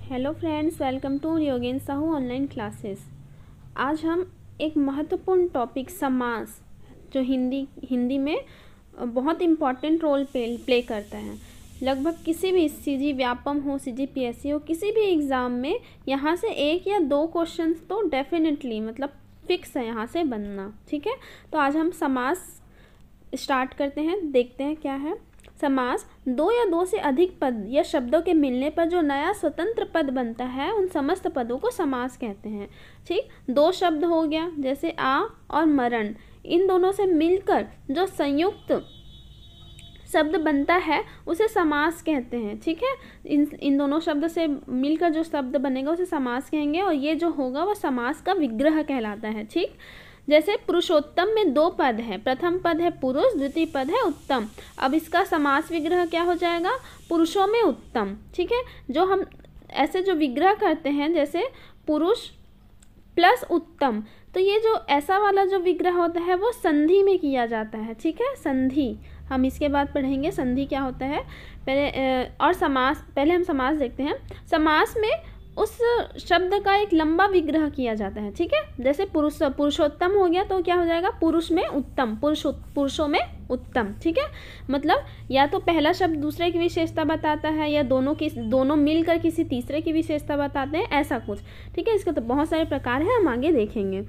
Hello friends, welcome to Yogen Sahu online classes. आज हम एक महत्वपूर्ण टॉपिक समास, जो हिंदी में बहुत इम्पॉर्टेंट रोल प्ले करता है। लगभग किसी भी सीजी व्यापम हो, सीजीपीएससी हो, किसी भी एग्ज़ाम में यहाँ से एक या दो क्वेश्चंस तो डेफिनेटली मतलब फिक्स है यहाँ से बनना। ठीक है, तो आज हम समास स्टार्ट करते हैं, देखते हैं क्या है। समास दो या दो से अधिक पद या शब्दों के मिलने पर जो नया स्वतंत्र पद बनता है उन समस्त पदों को समास कहते हैं। ठीक, दो शब्द हो गया जैसे आ और मरण, इन दोनों से मिलकर जो संयुक्त शब्द बनता है उसे समास कहते हैं। ठीक है, इन दोनों शब्द से मिलकर जो शब्द बनेगा उसे समास कहेंगे, और ये जो होगा वह समास का विग्रह कहलाता है। ठीक, जैसे पुरुषोत्तम में दो पद है, प्रथम पद है पुरुष, द्वितीय पद है उत्तम। अब इसका समास विग्रह क्या हो जाएगा? पुरुषों में उत्तम। ठीक है, जो हम ऐसे जो विग्रह करते हैं जैसे पुरुष प्लस उत्तम, तो ये जो ऐसा वाला जो विग्रह होता है वो संधि में किया जाता है। ठीक है, संधि हम इसके बाद पढ़ेंगे संधि क्या होता है पहले। और समास, पहले हम समास देखते हैं। समास में उस शब्द का एक लंबा विग्रह किया जाता है। ठीक है, जैसे पुरुषोत्तम हो गया तो क्या हो जाएगा? पुरुष में उत्तम, पुरुषों में उत्तम। ठीक है, मतलब या तो पहला शब्द दूसरे की विशेषता बताता है या दोनों मिलकर किसी तीसरे की विशेषता बताते हैं, ऐसा कुछ। ठीक है, इसके तो बहुत सारे प्रकार हैं, हम आगे देखेंगे।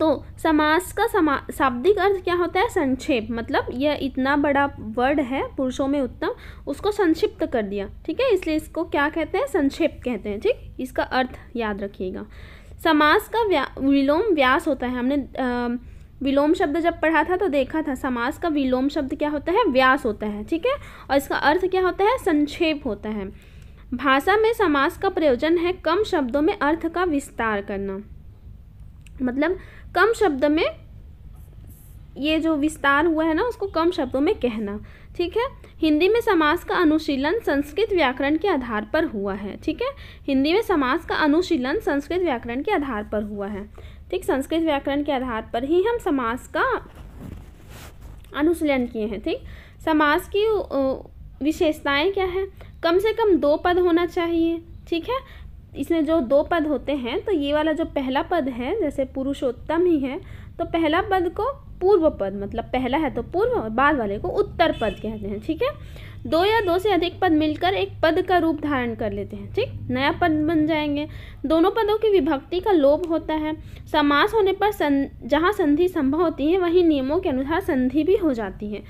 तो समास का शाब्दिक अर्थ क्या होता है? संक्षेप, मतलब यह इतना बड़ा वर्ड है पुरुषों में उत्तम, उसको संक्षिप्त कर दिया। ठीक है, इसलिए इसको क्या कहते हैं? संक्षेप कहते हैं। ठीक, इसका अर्थ याद रखिएगा। समास का विलोम व्यास होता है। हमने विलोम शब्द जब पढ़ा था तो देखा था समास का विलोम शब्द क्या होता है? व्यास होता है। ठीक है, और इसका अर्थ क्या होता है? संक्षेप होता है। भाषा में समास का प्रयोजन है कम शब्दों में अर्थ का विस्तार करना, मतलब कम शब्द में ये जो विस्तार हुआ है ना उसको कम शब्दों में कहना। ठीक है, हिंदी में समास का अनुशीलन संस्कृत व्याकरण के आधार पर हुआ है। ठीक है, हिंदी में समास का अनुशीलन संस्कृत व्याकरण के आधार पर हुआ है। ठीक, संस्कृत व्याकरण के आधार पर ही हम समास का अनुशीलन किए हैं। ठीक, समास की विशेषताएं क्या है? कम से कम दो पद होना चाहिए। ठीक है, इसमें जो दो पद होते हैं तो ये वाला जो पहला पद है जैसे पुरुषोत्तम ही है तो पहला पद को पूर्व पद, मतलब पहला है तो पूर्व और बाद वाले को उत्तर पद कहते हैं। ठीक है, दो या दो से अधिक पद मिलकर एक पद का रूप धारण कर लेते हैं। ठीक, नया पद बन जाएंगे। दोनों पदों की विभक्ति का लोप होता है। समास होने पर जहाँ संधि संभव होती है वहीं नियमों के अनुसार संधि भी हो जाती है।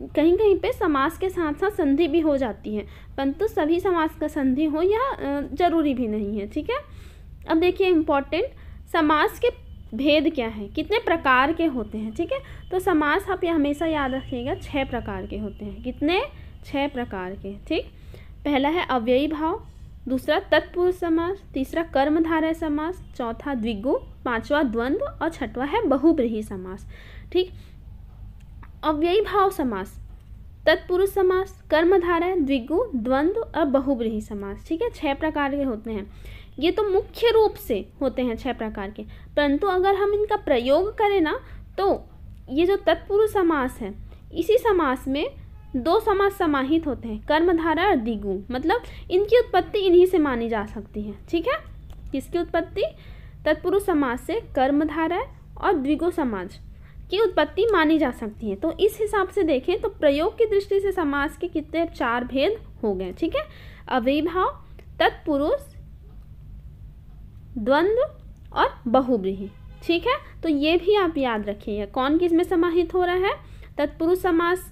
कहीं कहीं पे समास के साथ साथ संधि भी हो जाती है, परंतु सभी समास का संधि हो यह जरूरी भी नहीं है। ठीक है, अब देखिए इम्पोर्टेंट, समास के भेद क्या है, कितने प्रकार के होते हैं। ठीक है, तो समास आप हमेशा याद रखिएगा 6 प्रकार के होते हैं। कितने? 6 प्रकार के। ठीक, पहला है अव्ययी भाव, दूसरा तत्पुरुष समास, तीसरा कर्मधारय समास, चौथा द्विगु, पांचवा द्वंद्व और छठवा है बहुब्रीहि समास। ठीक, अव्ययी भाव समास, तत्पुरुष समास, कर्मधारय, द्विगु, द्वंद्व और बहुब्रीहि समास। ठीक है, 6 प्रकार के होते हैं। ये तो मुख्य रूप से होते हैं 6 प्रकार के, परंतु अगर हम इनका प्रयोग करें ना तो ये जो तत्पुरुष समास है इसी समास में दो समास समाहित होते हैं, कर्मधारय और द्विगु, मतलब इनकी उत्पत्ति इन्हीं से मानी जा सकती है। ठीक है, किसकी उत्पत्ति? तत्पुरुष समास से कर्मधारय और द्विगु समास की उत्पत्ति मानी जा सकती है। तो इस हिसाब से देखें तो प्रयोग की दृष्टि से समास के कितने 4 भेद हो गए। ठीक है, अव्ययी भाव, तत्पुरुष, द्वंद्व और बहुब्रीहि। ठीक है, तो ये भी आप याद रखिएगा कौन किस में समाहित हो रहा है। तत्पुरुष समास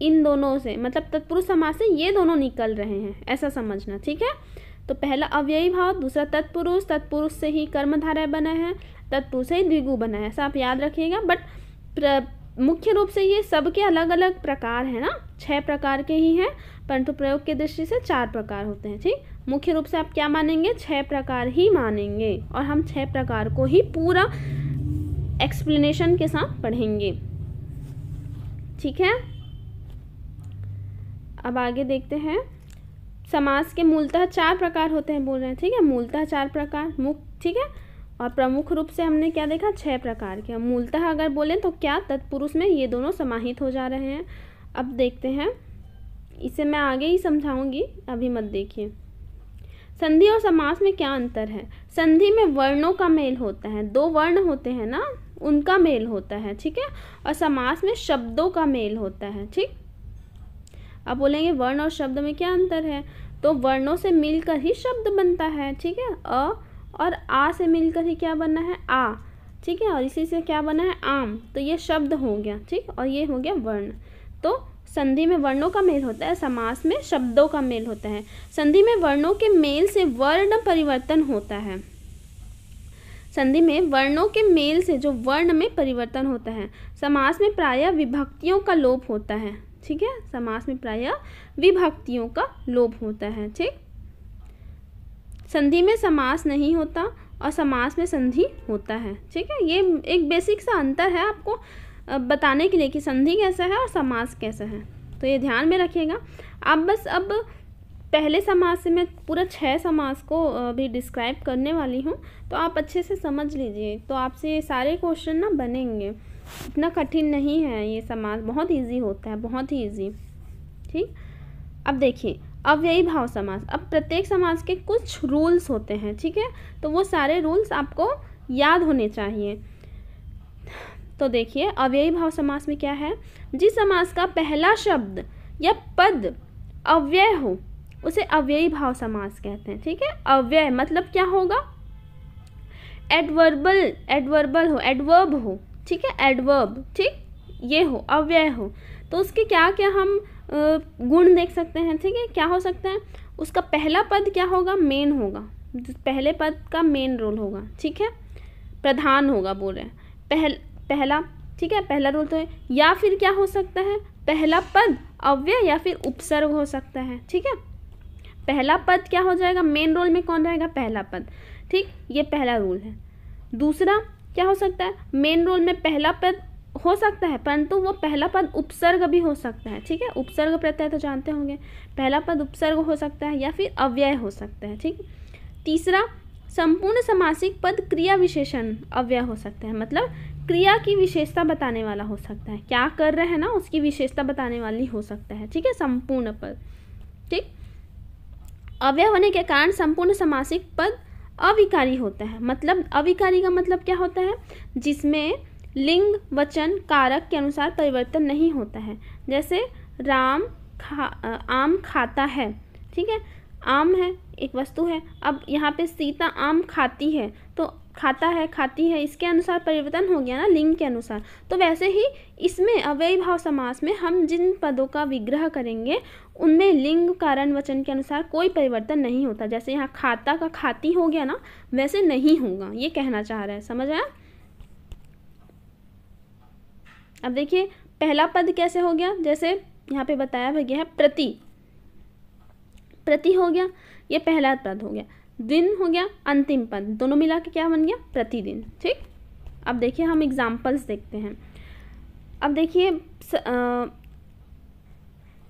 इन दोनों से, मतलब तत्पुरुष समास से ये दोनों निकल रहे हैं, ऐसा समझना। ठीक है, तो पहला अव्ययी भाव, दूसरा तत्पुरुष, तत्पुरुष से ही कर्मधारय बना है, तत्पुरुष से ही द्विगु बना है, ऐसा आप याद रखिएगा। बट मुख्य रूप से ये सबके अलग अलग प्रकार हैं ना, 6 प्रकार के ही हैं, परंतु प्रयोग की दृष्टि से 4 प्रकार होते हैं। ठीक, मुख्य रूप से आप क्या मानेंगे? 6 प्रकार ही मानेंगे, और हम 6 प्रकार को ही पूरा एक्सप्लेनेशन के साथ पढ़ेंगे। ठीक है, अब आगे देखते हैं। समास के मूलतः 4 प्रकार होते हैं बोल रहे हैं। ठीक है, मूलतः 4 प्रकार ठीक है, और प्रमुख रूप से हमने क्या देखा? 6 प्रकार के। मूलतः अगर बोलें तो क्या? तत्पुरुष में ये दोनों समाहित हो जा रहे हैं। अब देखते हैं, इसे मैं आगे ही समझाऊंगी, अभी मत देखिए। संधि और समास में क्या अंतर है? संधि में वर्णों का मेल होता है, दो वर्ण होते हैं ना, उनका मेल होता है, ठीक है। और समास में शब्दों का मेल होता है, ठीक। अब बोलेंगे वर्ण और शब्द में क्या अंतर है? तो वर्णों से मिलकर ही शब्द बनता है, ठीक है। अ और आ से मिलकर ही क्या बना है? आ, ठीक है। और इसी से क्या बना है? आम। तो ये शब्द हो गया, ठीक। और ये हो गया वर्ण। तो संधि में वर्णों का मेल होता है, समास में शब्दों का मेल होता है। संधि में वर्णों के मेल से वर्ण परिवर्तन होता है। संधि में वर्णों के मेल से जो वर्ण में परिवर्तन होता है। समास में प्रायः विभक्तियों का लोप होता है, ठीक है। समास में प्रायः विभक्तियों का लोप होता है, ठीक। संधि में समास नहीं होता और समास में संधि होता है, ठीक है। ये एक बेसिक सा अंतर है आपको बताने के लिए कि संधि कैसा है और समास कैसा है, तो ये ध्यान में रखिएगा आप। बस अब पहले समास से मैं पूरा 6 समास को भी डिस्क्राइब करने वाली हूँ, तो आप अच्छे से समझ लीजिए, तो आपसे ये सारे क्वेश्चन ना बनेंगे। इतना कठिन नहीं है ये समास, बहुत इजी होता है, बहुत ही इजी, ठीक। अब देखिए अव्ययी भाव समास। अब प्रत्येक समास के कुछ रूल्स होते हैं, ठीक है, तो वो सारे रूल्स आपको याद होने चाहिए। तो देखिए अव्ययी भाव समास में क्या है? जिस समास का पहला शब्द या पद अव्यय हो उसे अव्ययी भाव समास कहते हैं, ठीक है। अव्यय मतलब क्या होगा? एडवर्बल हो, एडवर्ब हो, ठीक है, एडवर्ब, ठीक, ये हो, अव्यय हो, तो उसके क्या क्या हम गुण देख सकते हैं, ठीक है। क्या हो सकता है? उसका पहला पद क्या होगा? मेन होगा, पहले पद का मेन रोल होगा, ठीक है, प्रधान होगा बोल रहे हैं, पहला, ठीक है, पहला रोल तो है। या फिर क्या हो सकता है? पहला पद अव्यय या फिर उपसर्ग हो सकता है, ठीक है। पहला पद क्या हो जाएगा? मेन रोल में कौन रहेगा? पहला पद, ठीक, ये पहला रूल है। दूसरा क्या हो सकता है? मेन रोल में पहला पद हो सकता है, परंतु वो पहला पद उपसर्ग भी हो सकता है, ठीक है। उपसर्ग प्रत्यय तो जानते होंगे, पहला पद उपसर्ग हो सकता है या फिर अव्यय हो सकता है, ठीक। तीसरा, संपूर्ण समासिक पद क्रिया विशेषण अव्यय हो सकता है, मतलब क्रिया की विशेषता बताने वाला हो सकता है, क्या कर रहे हैं ना उसकी विशेषता बताने वाली हो सकता है, ठीक है, संपूर्ण पद, ठीक। अव्यय होने के कारण संपूर्ण समासिक पद अविकारी होता है। मतलब अविकारी का मतलब क्या होता है? जिसमें लिंग वचन कारक के अनुसार परिवर्तन नहीं होता है। जैसे राम आम खाता है, ठीक है, आम है, एक वस्तु है। अब यहाँ पे सीता आम खाती है, तो खाता है, खाती है, इसके अनुसार परिवर्तन हो गया ना, लिंग के अनुसार। तो वैसे ही इसमें अव्ययी भाव समास में हम जिन पदों का विग्रह करेंगे उनमें लिंग कारण वचन के अनुसार कोई परिवर्तन नहीं होता। जैसे यहाँ खाता का खाती हो गया ना, वैसे नहीं होगा, ये कहना चाह रहा है, समझ आया। अब देखिए पहला पद कैसे हो गया, जैसे यहाँ पे बताया गया है प्रति, प्रति हो गया, ये पहला पद हो गया। दिन हो गया अंतिम पद, दोनों मिला के क्या बन गया? प्रतिदिन, ठीक। अब देखिए हम एग्जाम्पल्स देखते हैं। अब देखिए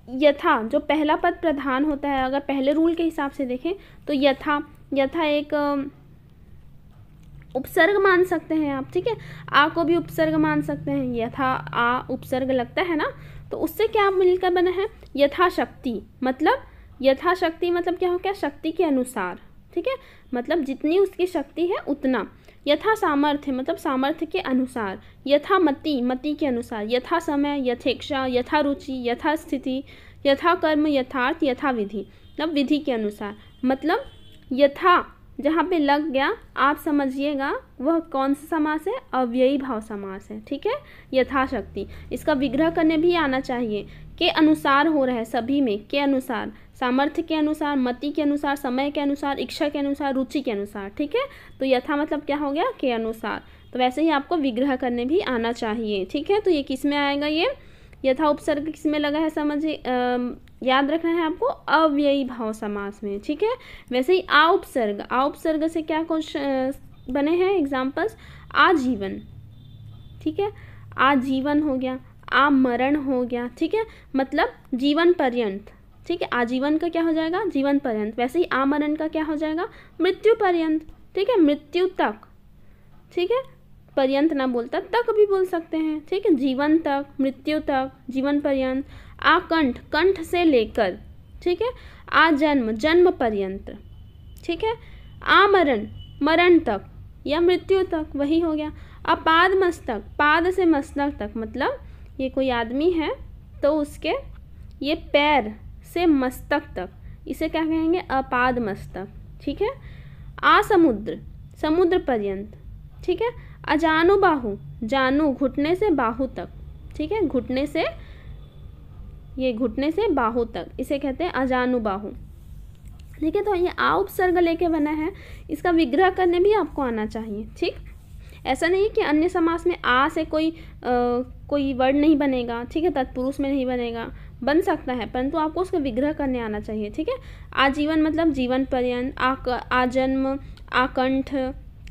यथा, जो पहला पद प्रधान होता है, अगर पहले रूल के हिसाब से देखें तो यथा, यथा एक उपसर्ग मान सकते हैं आप, ठीक है। आ को भी उपसर्ग मान सकते हैं, यथा आ उपसर्ग लगता है ना, तो उससे क्या मिलकर बना है? यथाशक्ति। मतलब यथाशक्ति मतलब क्या हो गया? शक्ति के अनुसार, ठीक है, मतलब जितनी उसकी शक्ति है उतना। यथा सामर्थ्य मतलब सामर्थ्य के अनुसार। यथा मति, मति के अनुसार। यथा समय, यथेक्षा, यथा रुचि, यथा स्थिति, यथा कर्म, यथार्थ, यथा विधि, मतलब विधि के अनुसार। मतलब यथा जहाँ पे लग गया आप समझिएगा वह कौन सा समास है? अव्ययी भाव समास है, ठीक है। यथाशक्ति, इसका विग्रह करने भी आना चाहिए, के अनुसार हो रहा है, सभी में के अनुसार, सामर्थ्य के अनुसार, मति के अनुसार, समय के अनुसार, इच्छा के अनुसार, रुचि के अनुसार, ठीक है। तो यथा मतलब क्या हो गया? के अनुसार। तो वैसे ही आपको विग्रह करने भी आना चाहिए, ठीक है। तो ये किस में आएगा? ये यथा उपसर्ग किस में लगा है समझिए, याद रखना है आपको, अव्ययी भाव समास में, ठीक है। वैसे ही आ उपसर्ग, आ उपसर्ग से क्या कुछ बने हैं एग्जाम्पल्स? आजीवन, ठीक है, आजीवन हो गया, आमरण हो गया, ठीक है, मतलब जीवन पर्यंत, ठीक है। आजीवन का क्या हो जाएगा? जीवन पर्यंत। वैसे ही आमरण का क्या हो जाएगा? मृत्यु पर्यंत, ठीक है, मृत्यु तक, ठीक है, पर्यंत ना बोलता तक भी बोल सकते हैं, ठीक है, जीवन तक, मृत्यु तक, जीवन पर्यंत। आकंठ, कंठ से लेकर, ठीक है। आजन्म, जन्म पर्यंत, ठीक है। आमरण, मरण तक या मृत्यु तक, वही हो गया। अपाद मस्तक, पाद से मस्तक तक, मतलब ये कोई आदमी है तो उसके ये पैर से मस्तक तक, इसे क्या कहेंगे, अपाद मस्तक, ठीक है। आसमुद्र, समुद्र पर्यंत, ठीक है। अजानुबाहु, जानू घुटने से बाहु तक, ठीक है, घुटने से, ये घुटने से बाहु तक, इसे कहते हैं अजानुबाहु, ठीक है। तो ये आ उपसर्ग लेके बना है, इसका विग्रह करने भी आपको आना चाहिए, ठीक। ऐसा नहीं है कि अन्य समास में आ से कोई वर्ड नहीं बनेगा, ठीक है, तत्पुरुष में नहीं बनेगा, बन सकता है, परंतु आपको उसका विग्रह करने आना चाहिए, ठीक है। आजीवन मतलब जीवन पर्यंत, आजन्म, आकंठ,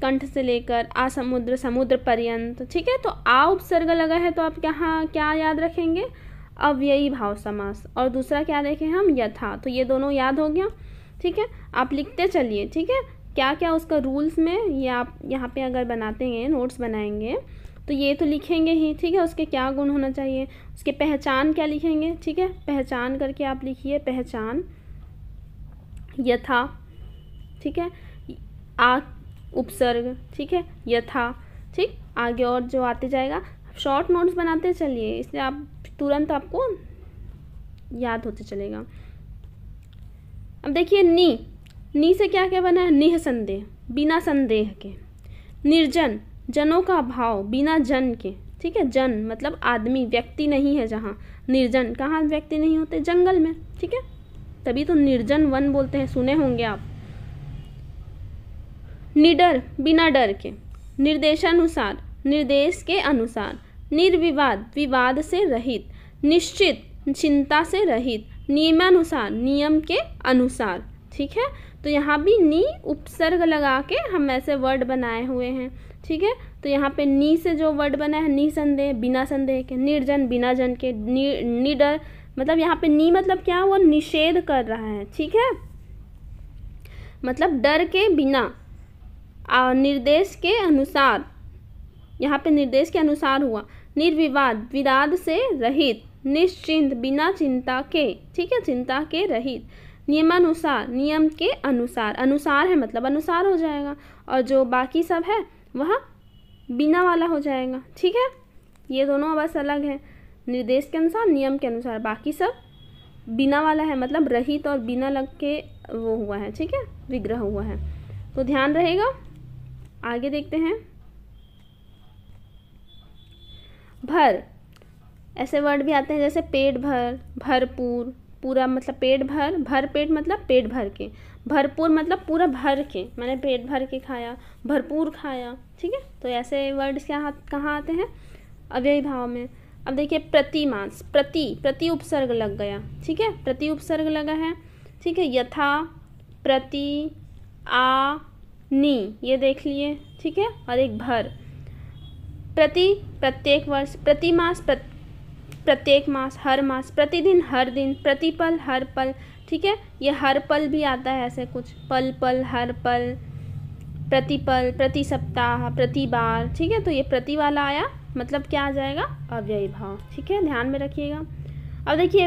कंठ से लेकर, आसमुद्र, समुद्र पर्यंत, ठीक है। तो आ उपसर्ग लगा है तो आप यहाँ क्या याद रखेंगे, अव्ययी भाव समास। और दूसरा क्या देखें हम, यथा, तो ये दोनों याद हो गया, ठीक है। आप लिखते चलिए, ठीक है, क्या क्या उसका रूल्स में, ये आप यहाँ पे अगर बनाते हैं, नोट्स बनाएंगे तो ये तो लिखेंगे ही, ठीक है। उसके क्या गुण होना चाहिए, उसके पहचान क्या लिखेंगे, ठीक है, पहचान करके आप लिखिए, पहचान, यथा, ठीक है, आ उपसर्ग, ठीक है, यथा, ठीक। आगे और जो आते जाएगा, शॉर्ट नोट्स बनाते चलिए, इसलिए आप तुरंत आपको याद होते चलेगा। अब देखिए नी से क्या क्या बना है, निःसंदेह, बिना संदेह के। निर्जन, जनों का अभाव, बिना जन के, ठीक है। जन मतलब आदमी, व्यक्ति नहीं है जहाँ, निर्जन, कहाँ व्यक्ति नहीं होते, जंगल में, ठीक है, तभी तो निर्जन वन बोलते हैं, सुने होंगे आप। निडर, बिना डर के। निर्देशानुसार, निर्देश के अनुसार। निर्विवाद, विवाद से रहित। निश्चित, चिंता से रहित। नियमानुसार, नियम के अनुसार, ठीक है। तो यहाँ भी नी उपसर्ग लगा के हम ऐसे वर्ड बनाए हुए हैं, ठीक है। तो यहाँ पे नी से जो वर्ड बना है, निसंदेह, बिना संदेह के। निर्जन, बिना जन के। निडर मतलब यहाँ पे नी मतलब क्या, वो निषेध कर रहा है, ठीक है, मतलब डर के बिना। निर्देश के अनुसार, यहाँ पे निर्देश के अनुसार हुआ। निर्विवाद, विवाद से रहित। निश्चिंत, बिना चिंता के, ठीक है, चिंता के रहित। नियमानुसार, नियम के अनुसार, अनुसार है मतलब अनुसार हो जाएगा, और जो बाकी सब है वह बिना वाला हो जाएगा, ठीक है। ये दोनों बस अलग है, निर्देश के अनुसार, नियम के अनुसार, बाकी सब बिना वाला है, मतलब रहित और बिना लग के वो हुआ है, ठीक है, विग्रह हुआ है, तो ध्यान रहेगा। आगे देखते हैं। भर, ऐसे वर्ड भी आते हैं जैसे पेट भर, भरपूर, पूरा मतलब पेट भर, भर पेट मतलब पेट भर के, भरपूर मतलब पूरा भर के, मैंने पेट भर के खाया, भरपूर खाया, ठीक है। तो ऐसे वर्ड्स कहाँ आते हैं, अव्ययी भाव में। अब देखिए प्रतिमास, प्रति उपसर्ग लग गया, ठीक है, प्रति उपसर्ग लगा है, ठीक है। यथा, प्रति, आ, नी, ये देख लिए, ठीक है। और एक भर, प्रति प्रत्येक वर्ष, प्रतिमास प्रत्येक मास, हर मास, प्रतिदिन हर दिन, प्रतिपल हर पल, ठीक है। ये हर पल भी आता है ऐसे कुछ, पल पल, हर पल, प्रतिपल, प्रति सप्ताह, प्रति बार, ठीक है। तो ये प्रति वाला आया, मतलब क्या आ जाएगा, अव्ययी भाव, ठीक है, ध्यान में रखिएगा। अब देखिए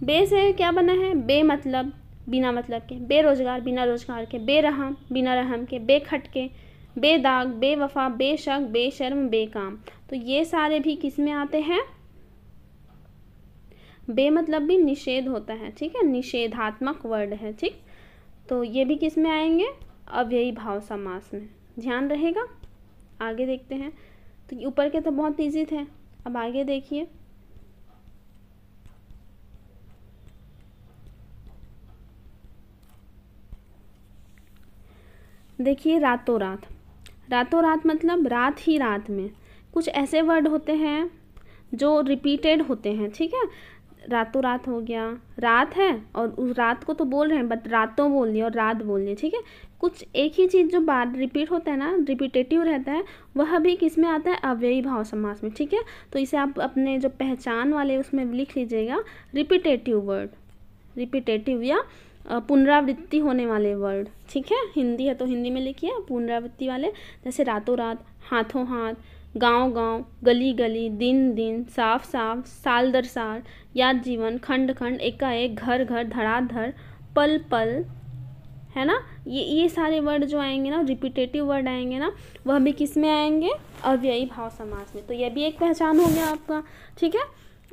बे से क्या बना है, बे मतलब बिना मतलब के, बेरोजगार, बिना रोजगार के। बेरहम, बिना रहम के। बेखट के, बेदाग, बेवफा, बेशक, बेशर्म, बेकाम। तो ये सारे भी किस में आते हैं, बे मतलब भी निषेध होता है, ठीक है, निषेधात्मक वर्ड है, ठीक। तो ये भी किस में आएंगे, अव्ययी भाव समास में, ध्यान रहेगा। आगे देखते हैं। तो ऊपर के तो बहुत इजी थे, अब आगे देखिए। देखिए रातों रात, रातों रात मतलब रात ही रात में। कुछ ऐसे वर्ड होते हैं जो रिपीटेड होते हैं, ठीक है। रातों रात हो गया, रात है और उस रात को तो बोल रहे हैं, बट रातों बोल दिए और रात बोल दिए, ठीक है। कुछ एक ही चीज़ जो बार रिपीट होता है ना, रिपीटेटिव रहता है, वह भी किस में आता है, अव्ययी भाव समास में, ठीक है। तो इसे आप अपने जो पहचान वाले उसमें लिख लीजिएगा, रिपीटेटिव वर्ड, रिपीटेटिव या पुनरावृत्ति होने वाले वर्ड, ठीक है। हिंदी है तो हिंदी में लिखिए पुनरावृत्ति वाले, जैसे रातों रात, हाथों हाथ, गांव गांव, गली गली, दिन दिन, साफ साफ, साल दर साल, याद जीवन, खंड खंड, एकाएक, घर घर, धड़ाधड़, पल पल, है ना। ये सारे वर्ड जो आएंगे ना, रिपीटेटिव वर्ड आएंगे ना, वह भी किस में आएंगे, अव्ययी भाव समास में। तो यह भी एक पहचान हो गया आपका, ठीक है।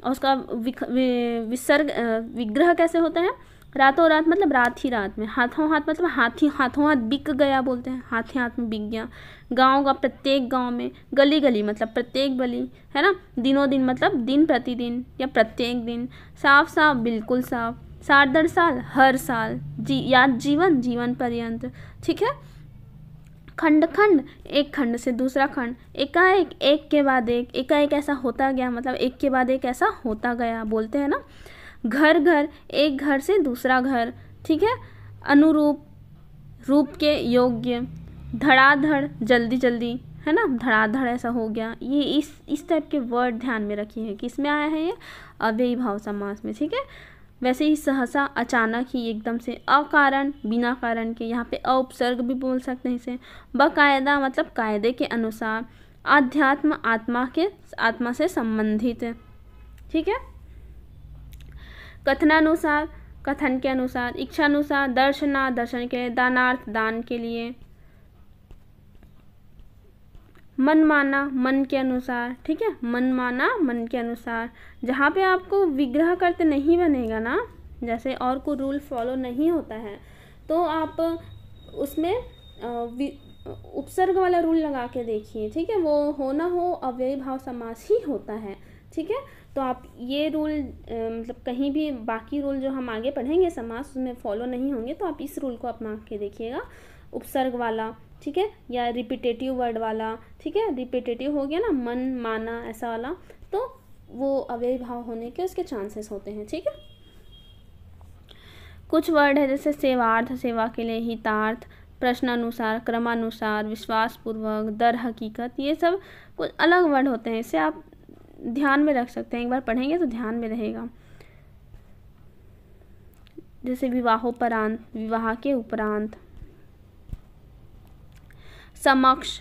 और उसका विसर्ग विग्रह कैसे होता है, रातों रात मतलब रात ही रात में, हाथों हाथ मतलब हाथों हाथ बिक गया बोलते हैं, हाथ ही हाथ में बिक गया। गांव का प्रत्येक गांव में, गली गली मतलब प्रत्येक गली, है ना। दिनों दिन मतलब दिन प्रतिदिन या प्रत्येक दिन। साफ साफ बिल्कुल साफ, साल दर साल हर साल, जीवन जीवन पर्यंत, ठीक है। खंड खंड एक खंड से दूसरा खंड, एकाएक एक के बाद एक, एकाएक ऐसा होता गया मतलब एक के बाद एक ऐसा होता गया बोलते हैं ना। घर घर एक घर से दूसरा घर, ठीक है। अनुरूप रूप के योग्य, धड़ाधड़ जल्दी जल्दी, है ना, धड़ाधड़ ऐसा हो गया। ये इस टाइप के वर्ड ध्यान में रखिए कि किसमें आया है, ये अव्ययी भाव समास में, ठीक है। वैसे ही सहसा अचानक ही एकदम से, अकारण बिना कारण के, यहाँ पे उपसर्ग भी बोल सकते हैं इसे। बकायदा मतलब कायदे के अनुसार। आध्यात्म आत्मा से संबंधित, ठीक है। कथनानुसार कथन के अनुसार, इच्छानुसार, दर्शन के लिए, दानार्थ दान के लिए, मन माना मन के अनुसार, ठीक है। मन माना मन के अनुसार, जहाँ पे आपको विग्रह करते नहीं बनेगा ना, जैसे और कोई रूल फॉलो नहीं होता है, तो आप उसमें उपसर्ग वाला रूल लगा के देखिए, ठीक है। वो हो ना हो अव्ययी भाव समास ही होता है, ठीक है। तो आप ये रूल मतलब कहीं भी बाकी रूल जो हम आगे पढ़ेंगे समास उसमें फॉलो नहीं होंगे, तो आप इस रूल को अपना के देखिएगा, उपसर्ग वाला, ठीक है, या रिपीटेटिव वर्ड वाला, ठीक है। रिपीटेटिव हो गया ना, मन माना ऐसा वाला, तो वो अव्ययी भाव होने के उसके चांसेस होते हैं, ठीक है। कुछ वर्ड है जैसे सेवार्थ सेवा के लिए, हितार्थ, प्रश्नानुसार, क्रमानुसार, विश्वासपूर्वक, दर हकीकत, ये सब कुछ अलग वर्ड होते हैं, इसे आप ध्यान में रख सकते हैं, एक बार पढ़ेंगे तो ध्यान में रहेगा। जैसे विवाहोपरांत, विवाह के उपरांत। समक्ष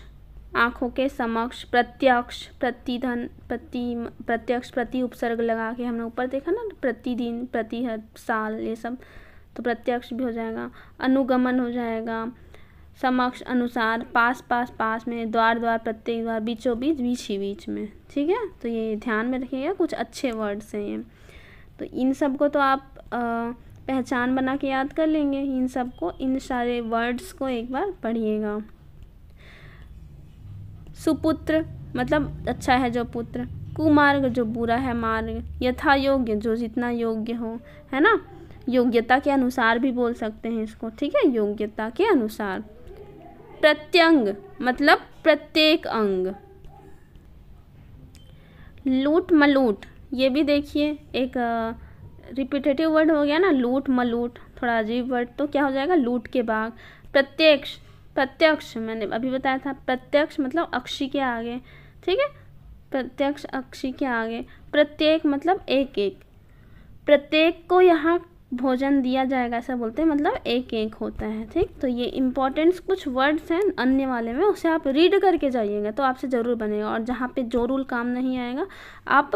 आँखों के समक्ष, प्रत्यक्ष प्रतिधन प्रत्यक्ष प्रति उपसर्ग लगा के हमने ऊपर देखा ना, प्रतिदिन प्रति हर साल, ये सब तो प्रत्यक्ष भी हो जाएगा। अनुगमन हो जाएगा। समक्ष अनुसार, पास पास पास में, द्वार द्वार प्रत्येक द्वार, बीचों बीच बीच ही बीच में, ठीक है। तो ये ध्यान में रखिएगा, कुछ अच्छे वर्ड्स हैं ये। तो इन सब को तो आप पहचान बना के याद कर लेंगे, इन सब को, इन सारे वर्ड्स को एक बार पढ़िएगा। सुपुत्र मतलब अच्छा है जो पुत्र, कुमार्ग जो बुरा है मार्ग, यथा योग्य जो जितना योग्य हो, है ना। योग्यता के अनुसार भी बोल सकते हैं इसको, ठीक है, योग्यता के अनुसार। प्रत्यंग मतलब प्रत्येक अंग। लूट मलूट, ये भी देखिए एक रिपीटेटिव वर्ड हो गया ना, लूट मलूट, थोड़ा अजीब वर्ड, तो क्या हो जाएगा, लूट के बाद। प्रत्यक्ष, प्रत्यक्ष मैंने अभी बताया था, प्रत्यक्ष मतलब अक्षी के आगे, ठीक है, प्रत्यक्ष अक्षी के आगे। प्रत्येक मतलब एक एक, प्रत्येक को यहाँ भोजन दिया जाएगा ऐसा बोलते हैं, मतलब एक एक होता है, ठीक। तो ये इम्पोर्टेंट कुछ वर्ड्स हैं अन्य वाले में, उसे आप रीड करके जाइएगा तो आपसे ज़रूर बनेगा। और जहाँ पे जो रूल काम नहीं आएगा आप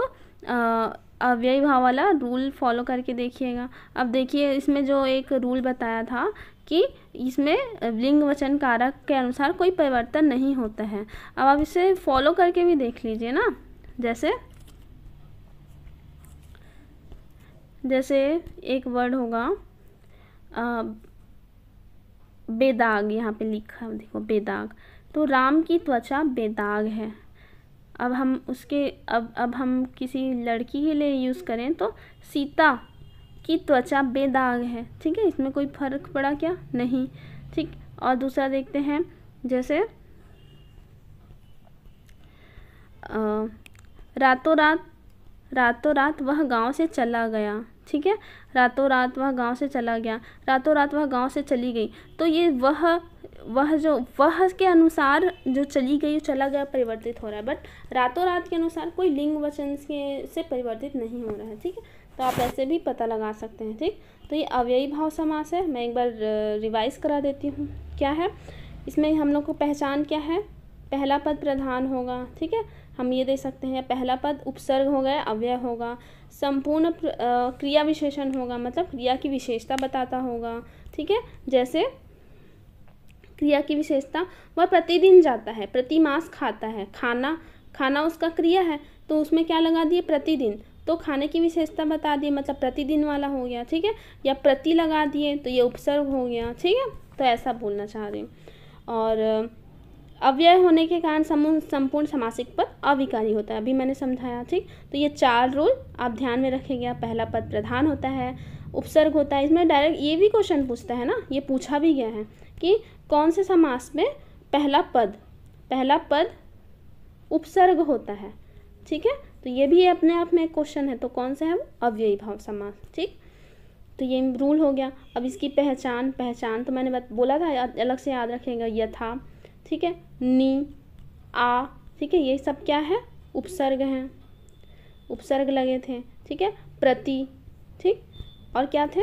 अव्ययी भाव वाला रूल फॉलो करके देखिएगा। अब देखिए इसमें जो एक रूल बताया था कि इसमें लिंग वचन कारक के अनुसार कोई परिवर्तन नहीं होता है। अब आप इसे फॉलो करके भी देख लीजिए ना। जैसे एक वर्ड होगा बेदाग, यहाँ पे लिखा है देखो बेदाग, तो राम की त्वचा बेदाग है। अब हम उसके अब हम किसी लड़की के लिए यूज़ करें तो सीता की त्वचा बेदाग है, ठीक है, इसमें कोई फर्क पड़ा क्या, नहीं, ठीक। और दूसरा देखते हैं, जैसे रातों रात वह गांव से चला गया, ठीक है, रातों रात वह गांव से चला गया, रातों रात वह गांव से चली गई। तो ये वह के अनुसार जो चली गई चला गया परिवर्तित हो रहा है, बट रातों रात के अनुसार कोई लिंग वचन से परिवर्तित नहीं हो रहा है, ठीक है। तो आप ऐसे भी पता लगा सकते हैं, ठीक। तो ये अव्ययी भाव समास है। मैं एक बार रिवाइज करा देती हूँ क्या है इसमें। हम लोग को पहचान क्या है, पहला पद प्रधान होगा, ठीक है, हम ये दे सकते हैं। पहला पद उपसर्ग हो गया, अव्यय होगा। संपूर्ण क्रिया विशेषण होगा, मतलब क्रिया की विशेषता बताता होगा, ठीक है। जैसे क्रिया की विशेषता, वह प्रतिदिन जाता है, प्रतिमास खाता है। खाना, खाना उसका क्रिया है तो उसमें क्या लगा दिए, प्रतिदिन, तो खाने की विशेषता बता दिए, मतलब प्रतिदिन वाला हो गया, ठीक है। या प्रति लगा दिए तो ये उपसर्ग हो गया, ठीक है। तो ऐसा बोलना चाह रही हूँ। और अव्यय होने के कारण संपूर्ण समासिक पद अविकारी होता है, अभी मैंने समझाया, ठीक। तो ये 4 रूल आप ध्यान में रखिएगा। पहला पद प्रधान होता है, उपसर्ग होता है, इसमें डायरेक्ट ये भी क्वेश्चन पूछता है ना, ये पूछा भी गया है कि कौन से समास में पहला पद उपसर्ग होता है, ठीक है। तो ये भी अपने आप में एक क्वेश्चन है, तो कौन सा है वो, अव्ययी भाव समास, ठीक। तो ये रूल हो गया। अब इसकी पहचान तो मैंने बोला था, अलग से याद रखेगा, यथा, ठीक है, नी, आ, ठीक है, ये सब क्या है, उपसर्ग हैं, उपसर्ग लगे थे, ठीक है। प्रति, ठीक, और क्या थे,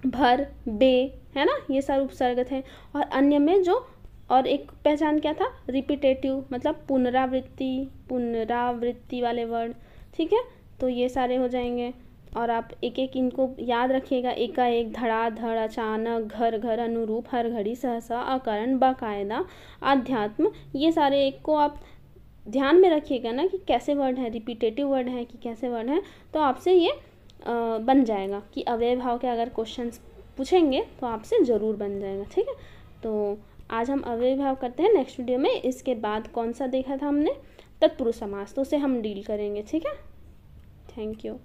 भर, बे, है ना, ये सब उपसर्ग थे। और अन्य में जो, और एक पहचान क्या था, रिपीटेटिव, मतलब पुनरावृत्ति वाले वर्ड, ठीक है। तो ये सारे हो जाएंगे और आप एक एक इनको याद रखिएगा, एकाएक, धड़ाधड़, अचानक, घर घर, अनुरूप, हर घड़ी, सहसा, अकारण, बाकायदा, आध्यात्म, ये सारे एक को आप ध्यान में रखिएगा ना कि कैसे वर्ड है, रिपीटेटिव वर्ड है कि कैसे वर्ड है, तो आपसे ये बन जाएगा कि अव्यय भाव के अगर क्वेश्चंस पूछेंगे तो आपसे ज़रूर बन जाएगा, ठीक है। तो आज हम अव्यय भाव करते हैं, नेक्स्ट वीडियो में इसके बाद कौन सा देखा था हमने, तत्पुरुष समास, तो उसे हम डील करेंगे, ठीक है। Thank you.